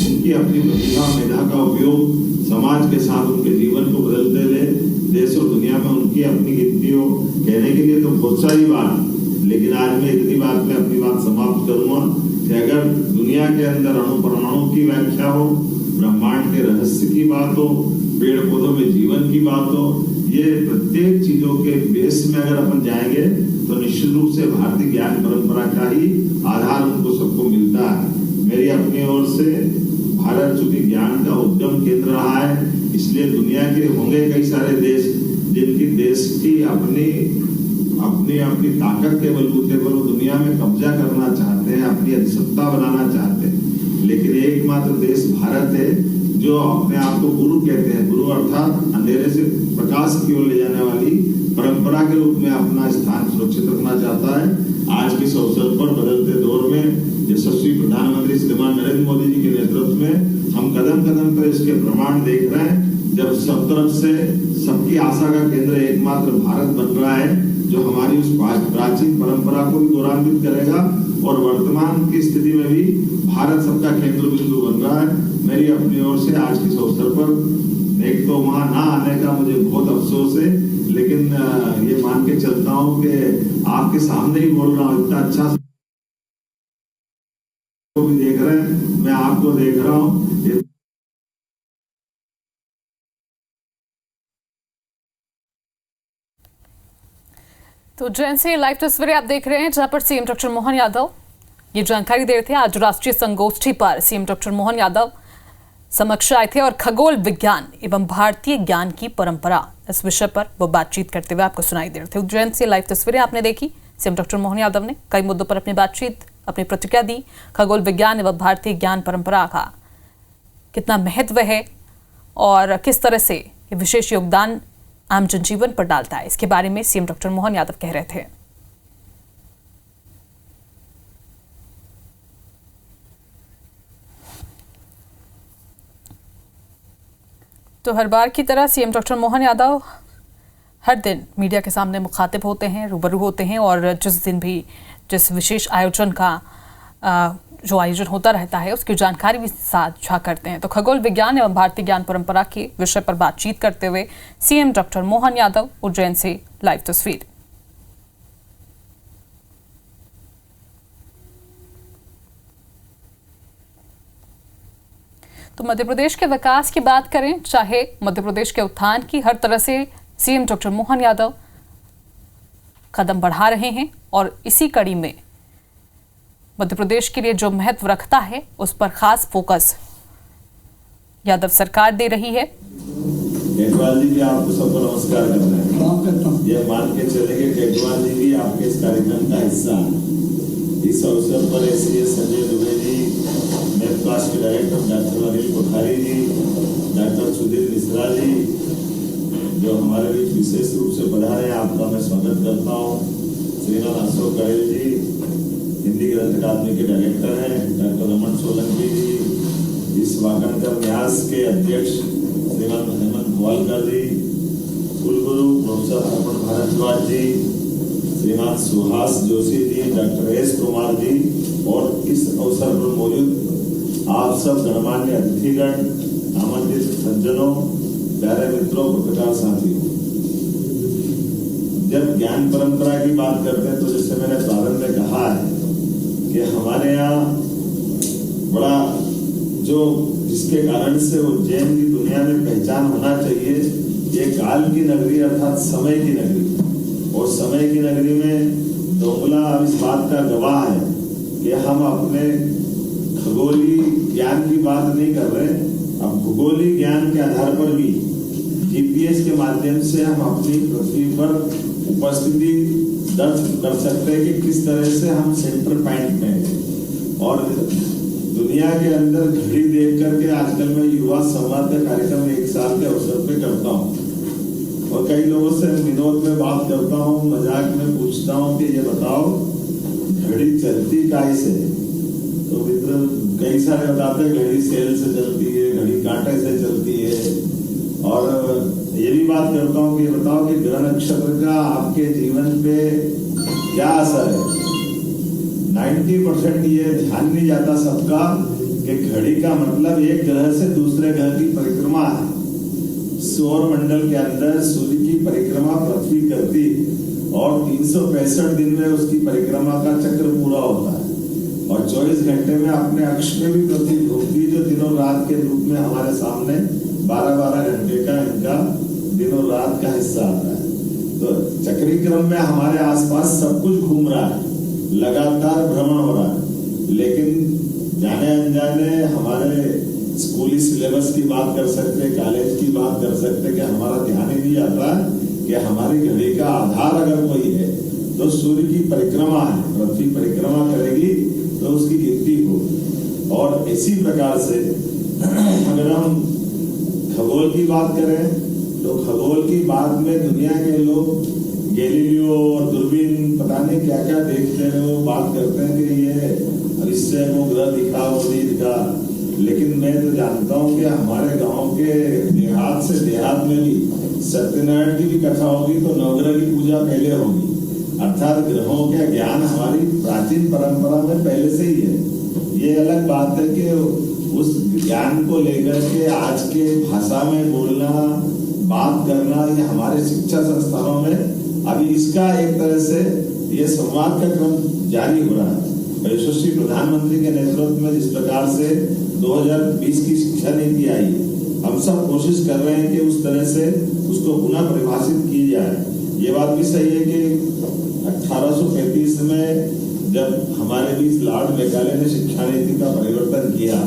उनकी अपनी प्रतिभा मेधा का उपयोग समाज के साथ उनके जीवन को बदलते ले देश और दुनिया में उनकी अपनी गिनती हो। कहने के लिए तो बहुत सारी बात, लेकिन आज मैं इतनी बात में अपनी बात समाप्त करूंगा कि अगर दुनिया के अंदर अणु परमाणु की व्याख्या हो, ब्रह्मांड के रहस्य की बात हो, पेड़ पौधों में जीवन की बात हो, ये प्रत्येक चीजों के बेस में अगर अपन जाएंगे तो निश्चित रूप से भारतीय ज्ञान परंपरा का ही आधार उनको सबको मिलता है। मेरी अपनी ओर से भारत चूंकि ज्ञान का उद्गम केंद्र रहा है, इसलिए दुनिया के होंगे कई सारे देश जिनकी देश की अपनी ताकत के बलबूते पर वो दुनिया में कब्जा करना चाहते हैं, अपनी अधिसत्ता बनाना चाहते हैं, लेकिन एकमात्र देश भारत है जो अपने आप को गुरु कहते हैं। गुरु अर्थात अंधेरे से प्रकाश की ओर ले जाने वाली परंपरा के रूप में अपना स्थान सुरक्षित रखना चाहता है। आज के इस अवसर पर बदलते दौर में यशस्वी प्रधानमंत्री श्रीमान नरेंद्र मोदी जी के नेतृत्व में हम कदम कदम पर इसके प्रमाण देख रहे हैं, जब सब तरफ से सबकी आशा का केंद्र एकमात्र भारत बन रहा है, जो हमारी उस प्राचीन परंपरा को भी गौरवान्वित करेगा और वर्तमान की स्थिति में भी भारत सबका केंद्र बिंदु बन रहा है। मेरी अपनी ओर से आज के इस अवसर पर एक तो वहां ना आने का मुझे बहुत अफसोस है, लेकिन ये मान के चलता हूँ कि आपके सामने ही बोल रहा हूँ। इतना अच्छा भी देख रहे हैं, मैं आपको देख रहा हूँ। तो उज्जैन से लाइव तस्वीरें आप देख रहे हैं, जहां पर सीएम डॉक्टर मोहन यादव ये जानकारी दे रहे थे। आज राष्ट्रीय संगोष्ठी पर सीएम डॉक्टर मोहन यादव समक्ष आए थे और खगोल विज्ञान एवं भारतीय ज्ञान की परंपरा इस विषय पर वो बातचीत करते हुए आपको सुनाई दे रहे थे। उज्जैन से लाइव तस्वीरें आपने देखी। सीएम डॉक्टर मोहन यादव ने कई मुद्दों पर अपनी बातचीत, अपनी प्रतिक्रिया दी। खगोल विज्ञान एवं भारतीय ज्ञान परंपरा का कितना महत्व है और किस तरह से ये विशेष योगदान आम जनजीवन पर डालता है, इसके बारे में सीएम डॉक्टर मोहन यादव कह रहे थे। तो हर बार की तरह सीएम डॉक्टर मोहन यादव हर दिन मीडिया के सामने मुखातिब होते हैं, रूबरू होते हैं और जिस दिन भी जिस विशेष आयोजन का जो आयोजन होता रहता है उसकी जानकारी भी साझा करते हैं। तो खगोल विज्ञान एवं भारतीय ज्ञान परंपरा के विषय पर बातचीत करते हुए सीएम डॉक्टर मोहन यादव, उज्जैन से लाइव तस्वीर। तो मध्य प्रदेश के विकास की बात करें, चाहे मध्य प्रदेश के उत्थान की, हर तरह से सीएम डॉक्टर मोहन यादव कदम बढ़ा रहे हैं और इसी कड़ी में मध्य प्रदेश के लिए जो महत्व रखता है उस पर खास फोकस यादव सरकार दे रही है। केजरीवाल जी भी आपको सबको नमस्कार करना है। ये मान के चले कि केजरीवाल जी भी आपके इस कार्यक्रम का हिस्सा है। इस अवसर पर एसीएस संजय दुबे जी, नेपकास्ट के डायरेक्टर डॉक्टर अनिल कोठारी जी, डॉक्टर सुधीर मिश्रा जी जो हमारे बीच विशेष रूप से पधारे, आपका मैं स्वागत करता हूँ। श्रीमान अशोक करेल जी हिंदी ग्रंथ अकादमी के डायरेक्टर हैं, डॉक्टर रमन सोलंकी जी, इस वाकणकर न्यास के अध्यक्ष श्रीमान हेमंत भोलकर जी, कुलगुरु प्रोफेसर अर्पण भारद्वाज जी, श्रीमान सुहास जोशी जी, डॉक्टर एस कुमार जी और इस अवसर पर मौजूद आप सब गणमान्य अतिथिगण, आमंत्रित सज्जनों, प्यारे मित्रों, पत्रकार साथियों। जब ज्ञान परंपरा की बात करते हैं तो जैसे मैंने प्रारंभ में कहा है कि हमारे यहाँ बड़ा जो जिसके कारण से उज्जैन की दुनिया में पहचान होना चाहिए, ये काल की नगरी अर्थात समय की नगरी, और समय की नगरी में डोंगला अब इस बात का गवाह है कि हम अपने खगोली ज्ञान की बात नहीं कर रहे, अब भूगोलिक ज्ञान के आधार पर भी जीपीएस के माध्यम से हम अपनी पृथ्वी पर उपस्थिति दर्ज कर सकते हैं कि किस तरह से हम सेंटर पॉइंट में हैं। और दुनिया के अंदर घड़ी देख करके आजकल मैं युवा संवाद का कार्यक्रम 1 साल के अवसर पे करता हूँ और कई लोगों से विनोद में बात करता हूँ, मजाक में पूछता हूँ कि ये बताओ घड़ी चलती काहे से? तो मित्र कई सारे बताते हैं घड़ी सेल से चलती है, घड़ी कांटे से चलती है। और ये भी बात करता हूँ कि बताओ कि ग्रह नक्षत्र का आपके जीवन पे क्या असर है। 90% ये ध्यान नहीं जाता सबका कि घड़ी का मतलब एक ग्रह से दूसरे ग्रह की परिक्रमा है। सौर मंडल के अंदर सूर्य की परिक्रमा पृथ्वी करती और 365 दिन में उसकी परिक्रमा का चक्र पूरा होता है और 24 घंटे में अपने अक्ष में भी पृथ्वी घूमती, जो दिनों रात के रूप में हमारे सामने 12-12 घंटे का इनका दिनों रात का हिस्सा आता है। तो चक्री क्रम में हमारे आसपास सब कुछ घूम रहा है, लगातार भ्रमण हो रहा है। लेकिन जाने अनजाने हमारे स्कूली सिलेबस की बात कर सकते, कॉलेज की बात कर सकते, कि हमारा ध्यान ही नहीं आता कि हमारी घड़ी का आधार अगर कोई है तो सूर्य की परिक्रमा है, पृथ्वी परिक्रमा करेगी तो उसकी गिनती हो। और इसी प्रकार से अगर हम खगोल की बात करें तो खगोल की बात में दुनिया के लोग गैलीलियो और दूरबीन पता नहीं क्या क्या देखते हैं, वो बात करते हैं कि ये इससे वो ग्रह दिखा वो नहीं दिखा। लेकिन मैं तो जानता हूँ कि हमारे गांव के देहात से देहात में भी सत्यनारायण की भी कथा होगी तो नवग्रह की पूजा पहले होगी। अर्थात ग्रहों का ज्ञान हमारी प्राचीन परंपरा में पहले से ही है। ये अलग बात है कि उस ज्ञान को लेकर के आज के भाषा में बोलना, बात करना, ये हमारे शिक्षा संस्थानों में अभी इसका एक तरह से ये संवाद का क्रम जारी हो रहा है। यशस्वी प्रधानमंत्री के नेतृत्व में जिस प्रकार से 2020 की शिक्षा नीति आई, हम सब कोशिश कर रहे हैं कि उस तरह से उसको पुनः परिभाषित की जाए। ये बात भी सही है कि 1835 में जब हमारे बीच लॉर्ड मैकाले ने शिक्षा नीति का परिवर्तन किया,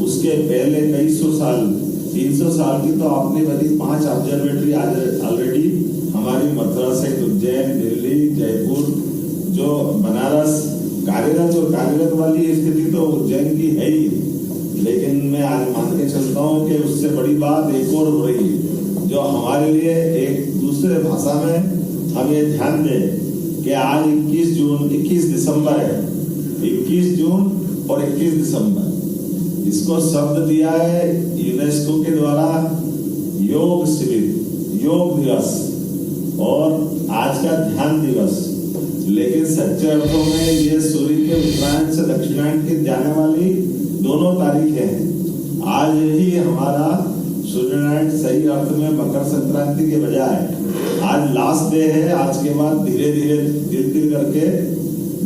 उसके पहले कई सौ साल, 300 साल की तो आपने बनी 5 ऑब्जर्वेटरी ऑलरेडी हमारी मथुरा से उज्जैन, दिल्ली, जयपुर, जो बनारस कार्यरत वाली स्थिति तो उज्जैन की है ही। लेकिन मैं आज मान के चलता हूँ कि उससे बड़ी बात एक और हो रही है, जो हमारे लिए एक दूसरे भाषा में हम ये ध्यान दें कि आज 21 दिसंबर है, 21 जून और 21 दिसंबर, इसको शब्द दिया है यूनेस्को के द्वारा योग शिविर, योग दिवस और आज का ध्यान दिवस। लेकिन सच्चे अर्थों में ये सूर्य के उत्तरायण से दक्षिणायन की जाने वाली दोनों तारीखें हैं। आज ही हमारा सूर्यनारायण सही अर्थ में मकर संक्रांति के बजाय आज लास्ट डे है। आज के बाद धीरे धीरे धीरे करके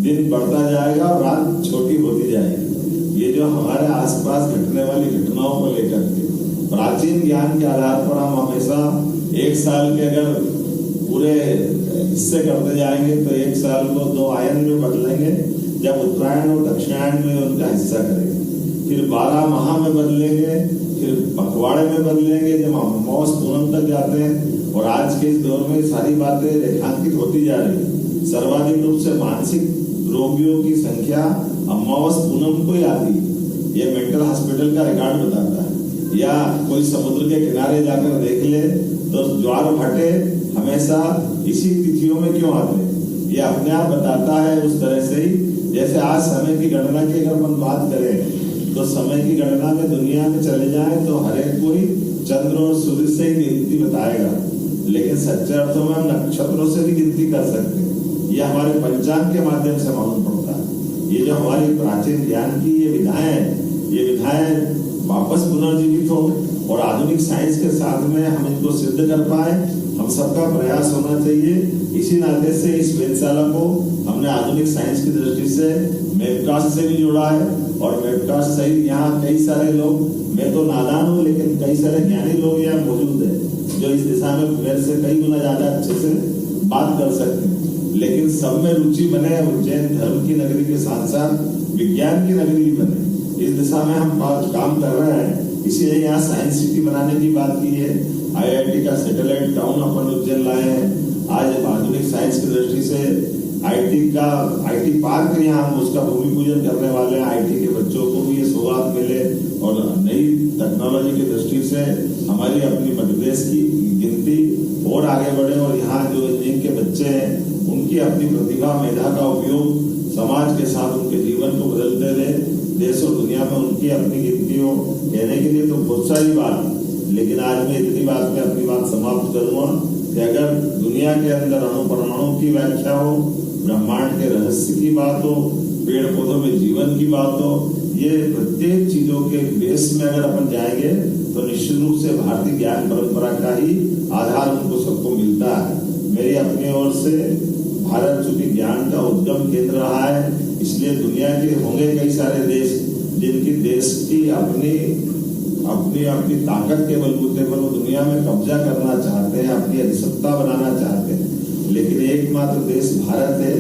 दिन बढ़ता जाएगा और रात छोटी होती जाएगी। ये जो हमारे आसपास घटने वाली घटनाओं को लेकर के प्राचीन ज्ञान के आधार पर हम हमेशा एक साल के अगर पूरे हिस्से करते जाएंगे तो एक साल को 2 आयन में बदलेंगे, जब उत्तरायण और दक्षिणायन में उनका हिस्सा करेंगे, फिर 12 माह में बदलेंगे, फिर पखवाड़े में बदलेंगे जब अमावस पूनम तक जाते हैं। और आज के इस दौर में सारी बातें रेखांकित होती जा रही है। सर्वाधिक रूप से मानसिक रोगियों की संख्या अमावस पूनम को ही आती है, ये मेंटल हॉस्पिटल का रिकॉर्ड बताता है। या कोई समुद्र के किनारे जाकर देख ले तो ज्वार भाटे हमेशा इसी तिथियों में क्यों आते हैं, ये अपने आप बताता है। उस तरह से ही जैसे आज समय की गणना की अगर हम बात करें तो समय की गणना में दुनिया में चले जाए तो हर एक कोई चंद्र और सूर्य से ही गिनती बताएगा, लेकिन सच्चे अर्थों में हम नक्षत्रों से भी गिनती कर सकते हैं। ये हमारे पंचांग के माध्यम से मालूम पड़ता है। ये जो हमारी प्राचीन ज्ञान की ये विधाएं वापस पुनर्जीवित हो और आधुनिक साइंस के साथ में हम इनको सिद्ध कर पाए, हम सबका प्रयास होना चाहिए। इसी नाते से इस वेधशाला को हमने आधुनिक साइंस की दृष्टि से वेबकास्ट से भी जोड़ा है और वेबकास्ट सहित यहाँ कई सारे लोग, मैं तो नादान हूँ लेकिन कई सारे ज्ञानी लोग यहाँ मौजूद हैं जो इस दिशा में मेरे से कई गुना ज्यादा अच्छे से बात कर सकते हैं। लेकिन सब में रुचि बने, उज्जैन धर्म की नगरी के साथ साथ विज्ञान की नगरी भी बने, इस दिशा में हम काम कर रहे हैं। इसीलिए यहाँ साइंस सिटी बनाने की बात की है। IIT का सैटेलाइट टाउन अपन उज्जैन लाए हैं। आज आधुनिक साइंस की दृष्टि से IT पार्क यहाँ हम उसका भूमि पूजन करने वाले हैं। IT के बच्चों को भी ये सौगात मिले और नई टेक्नोलॉजी की दृष्टि से हमारी अपनी मध्य प्रदेश की गिनती और आगे बढ़े और यहाँ जो इंजीनियरिंग के बच्चे हैं उनकी अपनी प्रतिभा मेधा का उपयोग समाज के साथ उनके जीवन को बदलते रहे। देश और दुनिया में उनकी अपनी गिनती हो, कहने के लिए तो बहुत सारी बात, लेकिन आज मैं इतनी बात में अपनी बात समाप्त करूंगा कि अगर दुनिया के अंदर अणु परमाणु की व्याख्या हो, ब्रह्मांड के रहस्य की बात हो, पेड़ पौधों में जीवन की बात हो, ये प्रत्येक चीजों के बेस में अगर अपन जाएंगे तो निश्चित रूप से भारतीय ज्ञान परंपरा का ही आधार उनको सबको मिलता है। मेरी अपनी ओर से भारत चूंकि ज्ञान का उद्गम केंद्र रहा है, इसलिए दुनिया के होंगे कई सारे देश जिनकी देश की अपनी ताकत के बलबूते पर वो दुनिया में कब्जा करना चाहते हैं, अपनी अधिसत्ता बनाना चाहते हैं, लेकिन एकमात्र देश भारत है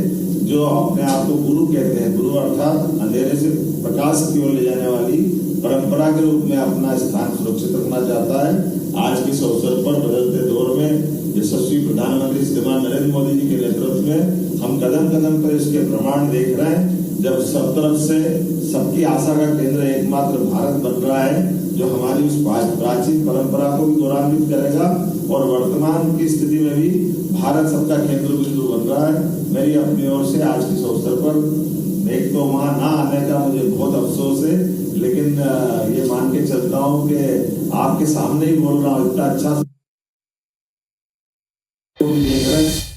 जो अपने आप को गुरु कहते हैं। गुरु अर्थात अंधेरे से प्रकाश की ओर ले जाने वाली परंपरा के रूप में अपना स्थान सुरक्षित रखना चाहता है। आज के इस अवसर पर बदलते दौर में यशस्वी प्रधानमंत्री श्रीमान नरेंद्र मोदी जी के नेतृत्व में हम कदम कदम पर इसके प्रमाण देख रहे हैं, जब सब तरफ से सबकी आशा का केंद्र एकमात्र भारत बन रहा है, जो हमारी उस प्राचीन परंपरा को भी गौरवान्वित करेगा और वर्तमान की स्थिति में भी भारत सबका केंद्र बिंदु बन रहा है। मेरी अपनी ओर से आज के इस अवसर पर एक तो वहां ना आने का मुझे बहुत अफसोस है, लेकिन ये मान के चलता हूँ कि आपके सामने ही बोल रहा हूँ, इतना अच्छा देख रहे हैं।